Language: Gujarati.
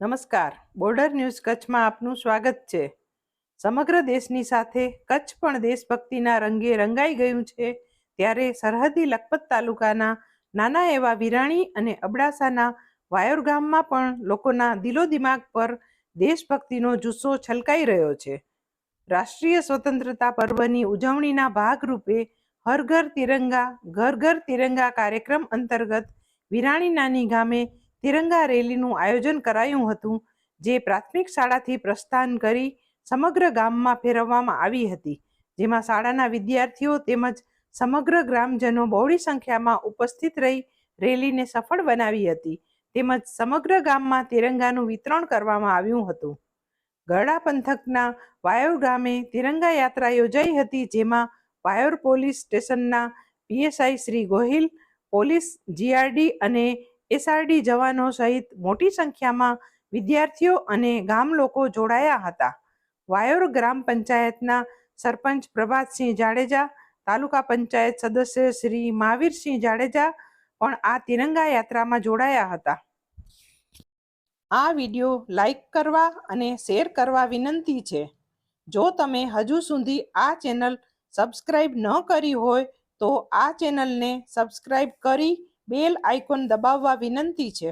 નમસ્કાર, બોર્ડર ન્યૂઝ કચ્છમાં આપનું સ્વાગત છે. સમગ્ર દેશની સાથે કચ્છ પણ દેશભક્તિના રંગે રંગાઈ ગયું છે. ત્યારે સરહદી લખપત તાલુકાના નાના એવા વિરાણી અને અબડાસાના વાયોર ગામમાં પણ લોકોના દિલોદિમાગ પર દેશભક્તિનો જુસ્સો છલકાઈ રહ્યો છે. રાષ્ટ્રીય સ્વતંત્રતા પર્વની ઉજવણીના ભાગરૂપે હર ઘર તિરંગા ઘર ઘર તિરંગા કાર્યક્રમ અંતર્ગત વિરાણી નાની ગામે તિરંગા રેલીનું આયોજન કરાયું હતું, જે પ્રાથમિક શાળાથી પ્રસ્થાન કરી સમગ્ર ગામમાં ફેરવવામાં આવી હતી, જેમાં શાળાના વિદ્યાર્થીઓ તેમજ સમગ્ર ગ્રામજનો બહોળી સંખ્યામાં ઉપસ્થિત રહી રેલીને સફળ બનાવી હતી, તેમજ સમગ્ર ગામમાં તિરંગાનું વિતરણ કરવામાં આવ્યું હતું. ગરડા પંથકના વાયોર ગામે તિરંગા યાત્રા યોજાઈ હતી, જેમાં વાયોર પોલીસ સ્ટેશનના PSI Shri Gohil, police GRD અને એસઆરડી જવાનો સહિત મોટી સંખ્યામાં વિદ્યાર્થીઓ અને ગામ લોકો જોડાયા હતા. વાયોર ગ્રામ પંચાયતના સરપંચ પ્રભાતસિંહ જાડેજા, તાલુકા પંચાયત સદસ્ય શ્રી મહાવીરસિંહ જાડેજા પણ આ તિરંગા યાત્રામાં જોડાયા હતા. આ વિડીયો લાઈક કરવા અને શેર કરવા વિનંતી છે. જો તમે હજુ સુધી આ ચેનલ સબસ્ક્રાઇબ ન કરી હોય તો આ ચેનલને સબસ્ક્રાઇબ કરી બેલ આઇકોન દબાવવા વિનંતી છે.